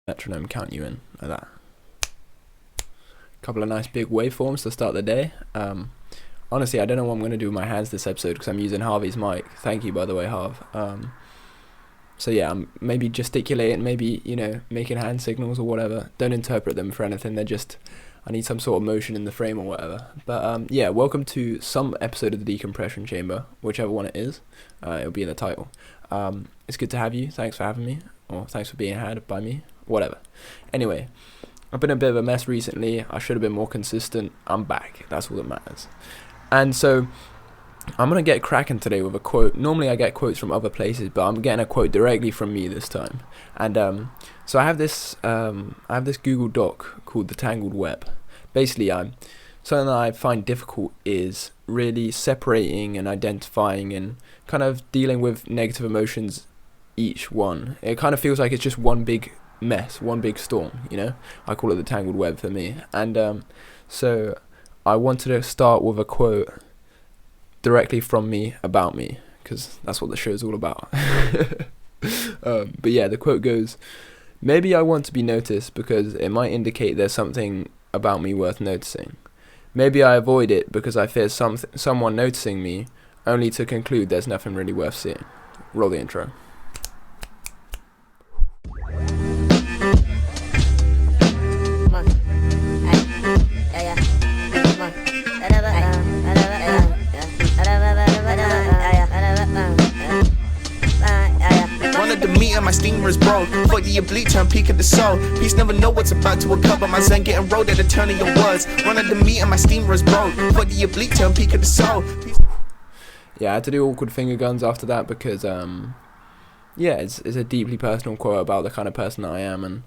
metronome count you in like that. Couple of nice big waveforms to start the day. Honestly, I don't know what I'm going to do with my hands this episode because I'm using Harvey's mic. Thank you, by the way, Harv. So yeah, I'm maybe gesticulating, maybe, making hand signals or whatever. Don't interpret them for anything. They're just, I need some sort of motion in the frame or whatever. But yeah, welcome to some episode of the Decompression Chamber, whichever one it is. It'll be in the title. It's good to have you. Thanks for having me. Or thanks for being had by me. Whatever. Anyway, I've been a bit of a mess recently. I should have been more consistent. I'm back. That's all that matters. And so I'm going to get cracking today with a quote. Normally I get quotes from other places, but I'm getting a quote directly from me this time. And so I have this Google Doc called The Tangled Web. Basically, something that I find difficult is really separating and identifying and kind of dealing with negative emotions, each one. It kind of feels like it's just one big mess, one big storm, I call it the tangled web for me. And so I wanted to start with a quote directly from me about me, because that's what the show's all about. But yeah, the quote goes, "Maybe I want to be noticed because it might indicate there's something about me worth noticing. Maybe I avoid it because I fear someone noticing me, only to conclude there's nothing really worth seeing." Roll the intro. My steamer is broke. Fuck the bleach, I'm peak of the soul. Peace never know what's about to occur, but my zen getting rolled at a turn of your words. Run at the meat and my steamer is broke. Fuck the bleach, I'm peak of the soul. Yeah, I had to do awkward finger guns after that because yeah, it's a deeply personal quote about the kind of person that I am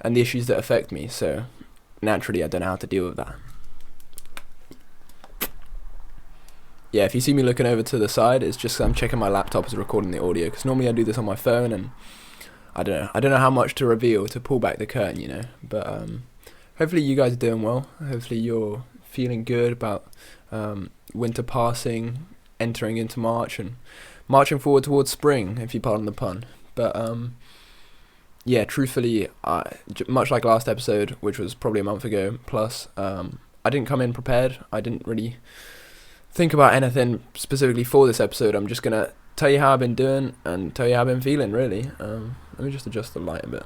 and the issues that affect me. So naturally, I don't know how to deal with that. Yeah, if you see me looking over to the side, it's just I'm checking my laptop as recording the audio, because normally I do this on my phone, and I don't know how much to reveal to pull back the curtain, but hopefully you guys are doing well. Hopefully you're feeling good about winter passing, entering into March, and marching forward towards spring, if you pardon the pun. But yeah, truthfully, much like last episode, which was probably a month ago plus, I didn't come in prepared. I didn't really think about anything specifically for this episode. I'm just gonna tell you how I've been doing and tell you how I've been feeling, really. Let me just adjust the light a bit.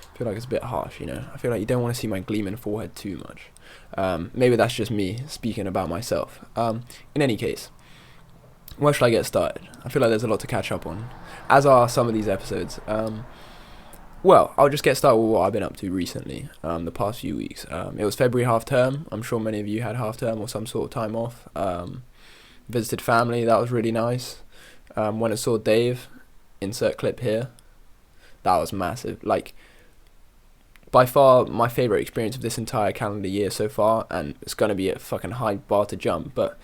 I feel like it's a bit harsh, I feel like you don't want to see my gleaming forehead too much. Maybe that's just me speaking about myself. In any case, where should I get started? I feel like there's a lot to catch up on, as are some of these episodes. Well, I'll just get started with what I've been up to recently, the past few weeks. It was February half term. I'm sure many of you had half term or some sort of time off. Visited family, that was really nice. When I saw Dave, insert clip here, that was massive. Like, by far my favourite experience of this entire calendar year so far, and it's going to be a fucking high bar to jump, but,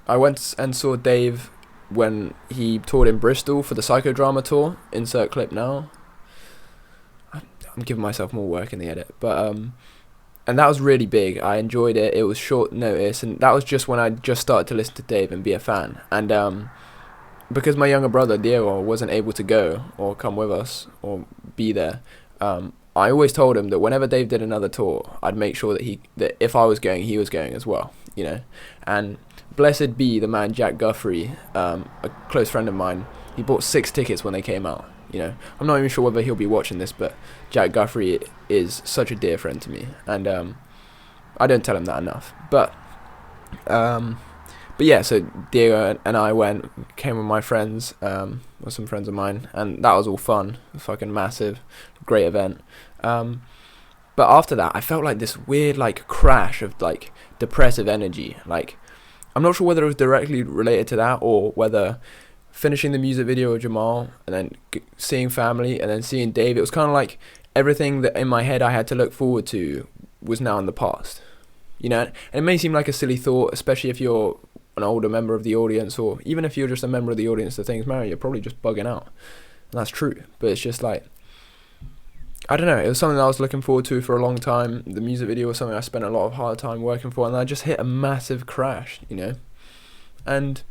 I went and saw Dave when he toured in Bristol for the Psychodrama tour. Insert clip now. I'm giving myself more work in the edit, but and that was really big. I enjoyed it. It was short notice, and that was just when I just started to listen to Dave and be a fan. And because my younger brother Diego wasn't able to go or come with us or be there, I always told him that whenever Dave did another tour, I'd make sure that if I was going, he was going as well. And blessed be the man Jack Guthrie, a close friend of mine. He bought 6 tickets when they came out. I'm not even sure whether he'll be watching this, but Jack Guthrie is such a dear friend to me, and I don't tell him that enough. But yeah, so Diego and I came with my friends, or some friends of mine, and that was all fun. Fucking massive, great event. But after that, I felt like this weird crash of depressive energy. I'm not sure whether it was directly related to that or whether finishing the music video with Jamal and then seeing family and then seeing Dave, it was kind of like everything that in my head I had to look forward to was now in the past. And it may seem like a silly thought, especially if you're an older member of the audience, or even if you're just a member of the audience to things marry, you're probably just bugging out. And that's true. But it's just I don't know, it was something that I was looking forward to for a long time. The music video was something I spent a lot of hard time working for, and I just hit a massive crash, And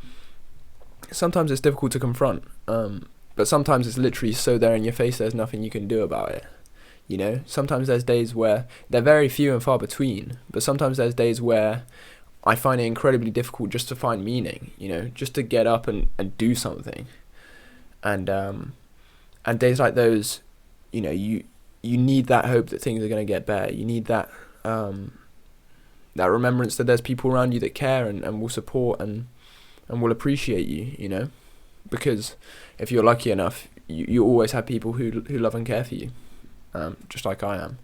sometimes it's difficult to confront, but sometimes it's literally so there in your face there's nothing you can do about it. You know, sometimes there's days where they're very few and far between, but sometimes there's days where I find it incredibly difficult just to find meaning, you know, just to get up and do something. And days like those, you know, you need that hope that things are going to get better. You need that that remembrance that there's people around you that care and will support and will appreciate you, you know, because if you're lucky enough, you always have people who love and care for you, just like I am.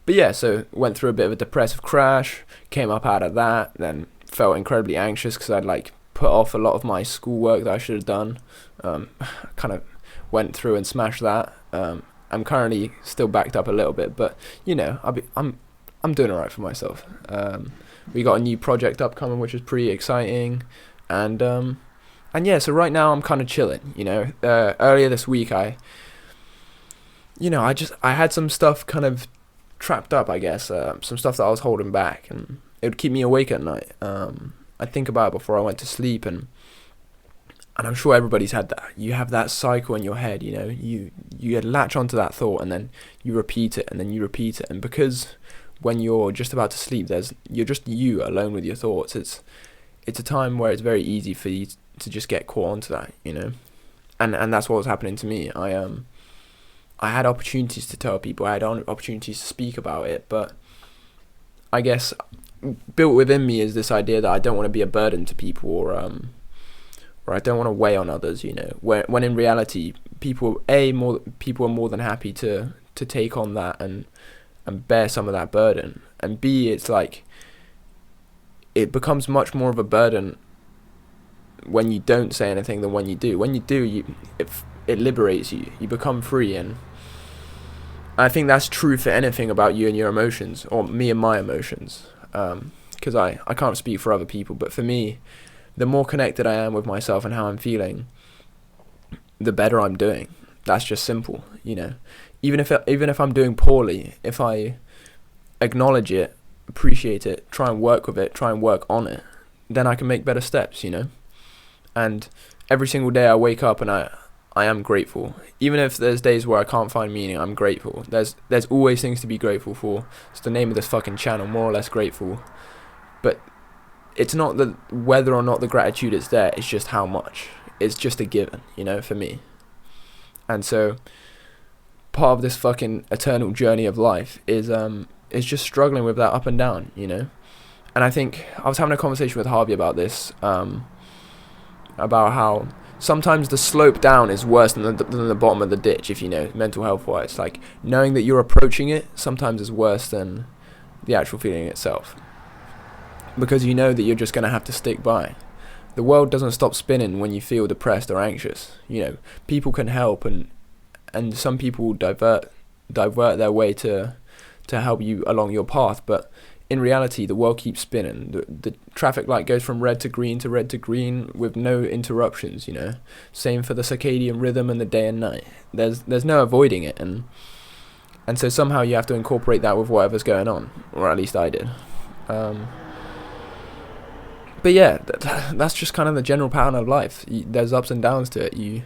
But yeah, so went through a bit of a depressive crash, came up out of that, then felt incredibly anxious because I'd like put off a lot of my schoolwork that I should have done. Kind of went through and smashed that. I'm currently still backed up a little bit, but you know, I'm doing alright for myself. We got a new project upcoming, which is pretty exciting, and yeah, so right now I'm kind of chilling. You know, earlier this week I had some stuff kind of trapped up, I guess, some stuff that I was holding back, and it would keep me awake at night. I'd think about it before I went to sleep, and I'm sure everybody's had that. You have that cycle in your head, you know, you latch onto that thought, and then you repeat it, and then you repeat it, and because when you're just about to sleep, you're just you alone with your thoughts. It's a time where it's very easy for you to just get caught onto that, you know, and that's what was happening to me. I had opportunities to tell people, I had opportunities to speak about it, but I guess built within me is this idea that I don't want to be a burden to people, or I don't want to weigh on others, you know, when in reality, people are more than happy to take on that and bear some of that burden, and B, it's like, it becomes much more of a burden when you don't say anything than when you do. When you do, it liberates you. You become free, and I think that's true for anything about you and your emotions, or me and my emotions. Because I can't speak for other people, but for me, the more connected I am with myself and how I'm feeling, the better I'm doing. That's just simple, you know. Even if I'm doing poorly, if I acknowledge it, appreciate it, try and work with it, try and work on it, then I can make better steps, you know. And every single day I wake up and I am grateful. Even if there's days where I can't find meaning, I'm grateful. There's always things to be grateful for. It's the name of this fucking channel, More or Less Grateful. But it's not the whether or not the gratitude is there, it's just how much. It's just a given, you know, for me. And so part of this fucking eternal journey of life is just struggling with that up and down, you know. And I think I was having a conversation with Harvey about this, about how sometimes the slope down is worse than the bottom of the ditch, if you know, mental health wise. Like, knowing that you're approaching it sometimes is worse than the actual feeling itself, because you know that you're just going to have to stick by. The world doesn't stop spinning when you feel depressed or anxious. You know, people can help, and some people divert their way to help you along your path, but in reality, the world keeps spinning. The traffic light goes from red to green to red to green with no interruptions, you know. Same for the circadian rhythm and the day and night. There's no avoiding it, and so somehow you have to incorporate that with whatever's going on, or at least I did. But yeah, that's just kind of the general pattern of life. There's ups and downs to it. You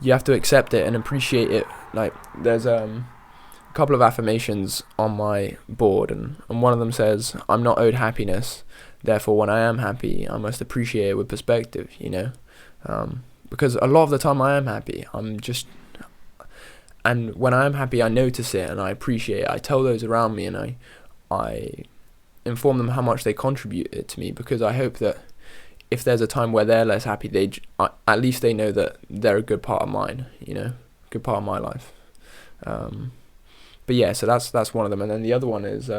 have to accept it and appreciate it. Like, there's a couple of affirmations on my board, and one of them says, "I'm not owed happiness, therefore when I am happy, I must appreciate it with perspective," you know. Because a lot of the time I am happy. And when I am happy, I notice it and I appreciate it. I tell those around me, and I inform them how much they contributed to me, because I hope that if there's a time where they're less happy, at least they know that they're a good part of mine, you know, good part of my life. But yeah, so that's one of them, and then the other one is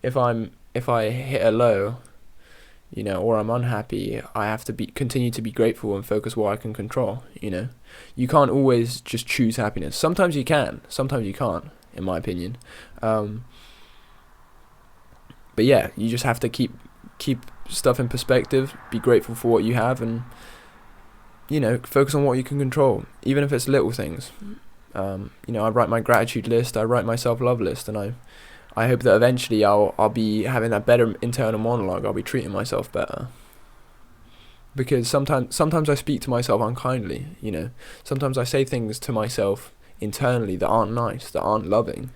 if I hit a low, you know, or I'm unhappy, I have to continue to be grateful and focus what I can control. You know, you can't always just choose happiness. Sometimes you can, sometimes you can't, in my opinion. But yeah, you just have to keep stuff in perspective, be grateful for what you have, and, you know, focus on what you can control, even if it's little things. You know, I write my gratitude list, I write my self-love list, and I hope that eventually I'll be having that better internal monologue. I'll be treating myself better. because sometimes I speak to myself unkindly, you know. Sometimes I say things to myself internally that aren't nice, that aren't loving,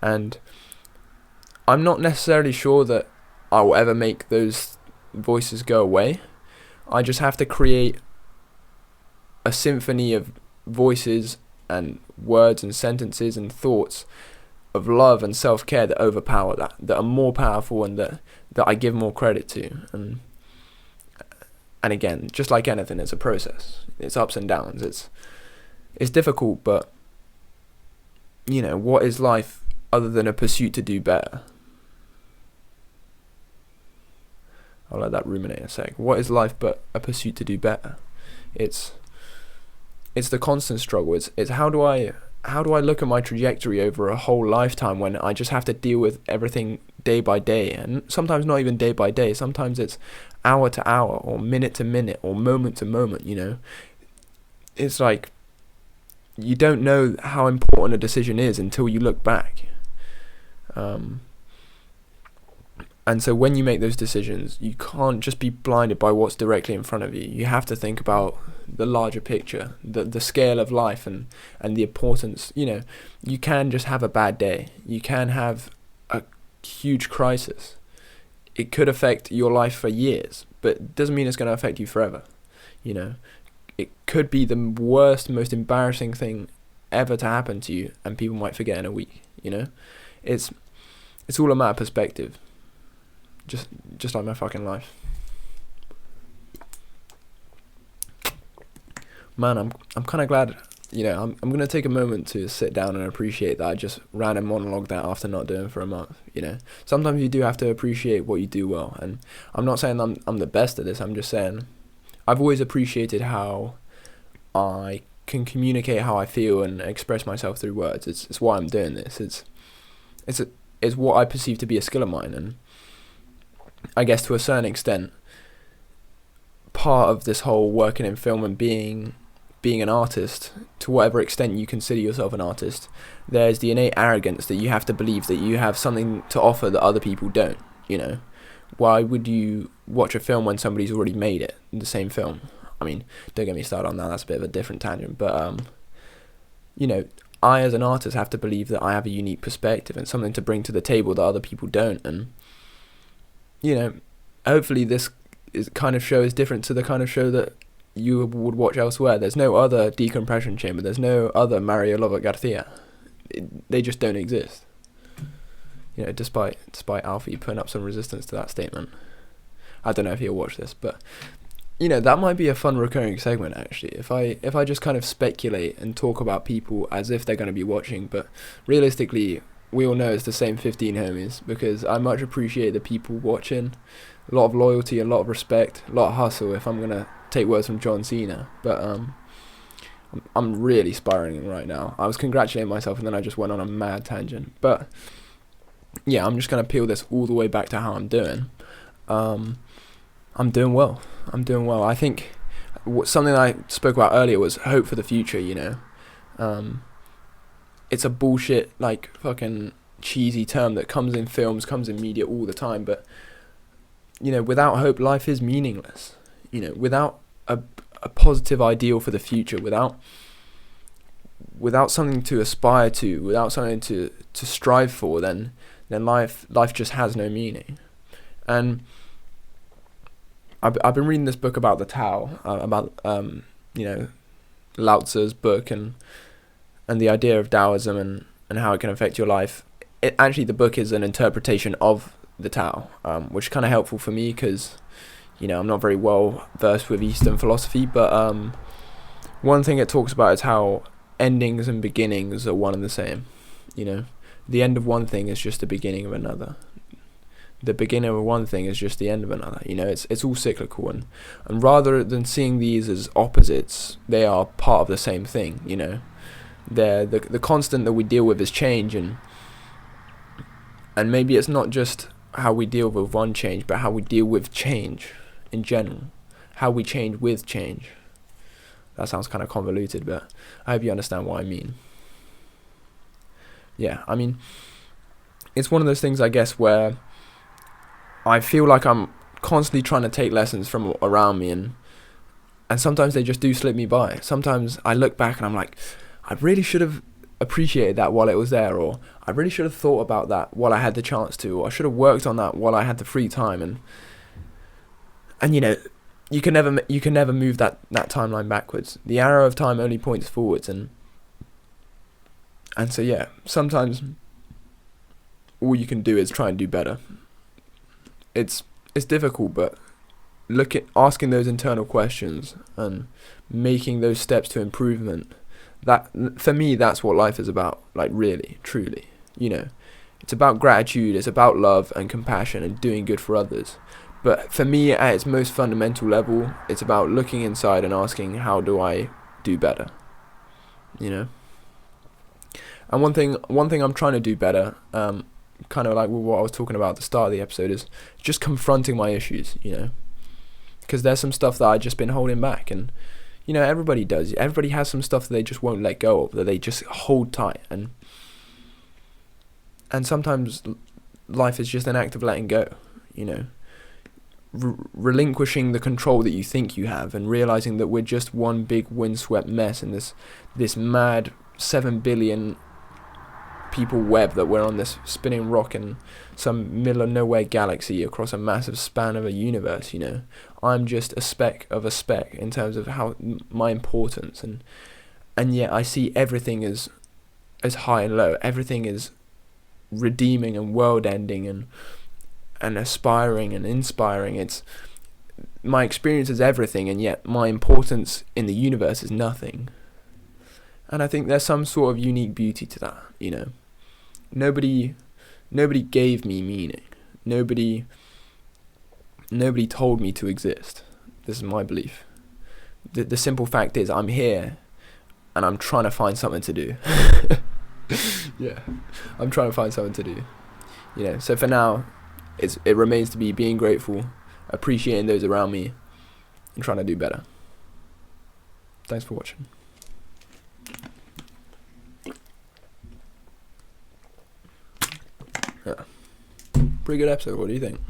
and I'm not necessarily sure that I will ever make those voices go away. I just have to create a symphony of voices and words and sentences and thoughts of love and self-care that overpower that are more powerful, and that I give more credit to. And again, just like anything, it's a process. It's ups and downs. It's difficult, but you know, what is life other than a pursuit to do better? I'll let that ruminate a sec. What is life but a pursuit to do better? It's the constant struggle. It's how do I look at my trajectory over a whole lifetime when I just have to deal with everything day by day, and sometimes not even day by day. Sometimes it's hour to hour, or minute to minute, or moment to moment, you know. It's like you don't know how important a decision is until you look back. And so when you make those decisions, you can't just be blinded by what's directly in front of you. You have to think about the larger picture, the scale of life, and the importance. You know, you can just have a bad day. You can have a huge crisis. It could affect your life for years, but it doesn't mean it's going to affect you forever. You know, it could be the worst, most embarrassing thing ever to happen to you, and people might forget in a week. You know, it's all a matter of perspective. Just like my fucking life. Man, I'm kind of glad, you know, I'm going to take a moment to sit down and appreciate that I just ran and monologued that after not doing for a month, you know. Sometimes you do have to appreciate what you do well, and I'm not saying I'm the best at this. I'm just saying I've always appreciated how I can communicate how I feel and express myself through words. It's why I'm doing this. It's what I perceive to be a skill of mine, and I guess to a certain extent, part of this whole working in film and being an artist, to whatever extent you consider yourself an artist, there's the innate arrogance that you have to believe that you have something to offer that other people don't, you know. Why would you watch a film when somebody's already made it, the same film? I mean, don't get me started on that, that's a bit of a different tangent, but, you know, I as an artist have to believe that I have a unique perspective and something to bring to the table that other people don't, and you know, hopefully this kind of show is different to the kind of show that you would watch elsewhere. There's no other Decompression Chamber. There's no other Mario Lovatt Garcia. They just don't exist. You know, despite Alfie putting up some resistance to that statement. I don't know if he'll watch this, but you know, that might be a fun recurring segment actually. If I just kind of speculate and talk about people as if they're going to be watching, but realistically, we all know it's the same 15 homies, because I much appreciate the people watching. A lot of loyalty, a lot of respect, a lot of hustle, if I'm going to take words from John Cena. But I'm really spiraling right now. I was congratulating myself and then I just went on a mad tangent. But yeah, I'm just going to peel this all the way back to how I'm doing. I'm doing well. I think something I spoke about earlier was hope for the future, you know. It's a bullshit, like, fucking cheesy term that comes in films, comes in media all the time, but, you know, without hope, life is meaningless. You know, without a positive ideal for the future, without something to aspire to, without something to strive for, then life just has no meaning. And I've been reading this book about the Tao, about, you know, Lao Tzu's book, and the idea of Taoism and how it can affect your life. Actually, the book is an interpretation of the Tao, which is kind of helpful for me because, you know, I'm not very well versed with Eastern philosophy, but one thing it talks about is how endings and beginnings are one and the same. You know, the end of one thing is just the beginning of another. The beginning of one thing is just the end of another. You know, it's all cyclical, and rather than seeing these as opposites, they are part of the same thing. You know, the constant that we deal with is change, and maybe it's not just how we deal with one change, but how we deal with change in general, how we change with change. That sounds kind of convoluted, but I hope you understand what I mean. Yeah, I mean, it's one of those things, I guess, where I feel like I'm constantly trying to take lessons from around me, and And sometimes they just do slip me by. Sometimes I look back and I'm like, I really should have appreciated that while it was there, or I really should have thought about that while I had the chance to, or I should have worked on that while I had the free time. And you know, you can never move that timeline backwards. The arrow of time only points forwards, and so yeah, sometimes all you can do is try and do better. It's difficult, but asking those internal questions and making those steps to improvement, that for me, that's what life is about. Like, really, truly, you know, it's about gratitude, it's about love and compassion and doing good for others. But for me, at its most fundamental level, it's about looking inside and asking, how do I do better? You know? And one thing I'm trying to do better, kind of like what I was talking about at the start of the episode, is just confronting my issues, you know? Because there's some stuff that I've just been holding back, and, you know, everybody does. Everybody has some stuff that they just won't let go of, that they just hold tight. And sometimes life is just an act of letting go, you know? Relinquishing the control that you think you have, and realizing that we're just one big windswept mess in this mad 7 billion people web, that we're on this spinning rock in some middle of nowhere galaxy across a massive span of a universe. You know, I'm just a speck of a speck in terms of how my importance, and yet I see everything as high and low. Everything is redeeming and world ending and aspiring and inspiring. It's my experience is everything, and yet my importance in the universe is nothing. And I think there's some sort of unique beauty to that, you know. Nobody gave me meaning. Nobody told me to exist. This is my belief. The simple fact is, I'm here and I'm trying to find something to do. Yeah, I'm trying to find something to do. You know, so for now, it remains to be being grateful, appreciating those around me, and trying to do better. Thanks for watching. Yeah. Pretty good episode. What do you think?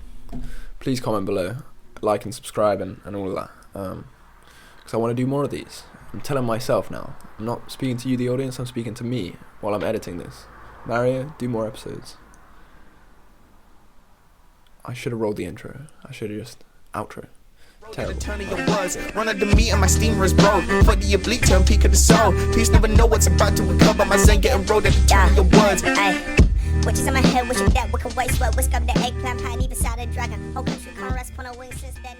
Please comment below, like and subscribe and all of that. Because I want to do more of these. I'm telling myself now. I'm not speaking to you, the audience. I'm speaking to me while I'm editing this. Mario, do more episodes. I should have rolled the intro. I should have just outro. Terrible. Run under me and my steamer is broke. For the oblique turn peak of the soul. Please never know what's about to recover. My zen getting rolled at the turn of your words. Witches in my head, wishing that wicked waste. Well, whisk up the eggplant pie, either side of the dragon. Whole country can't rest on a wing since then.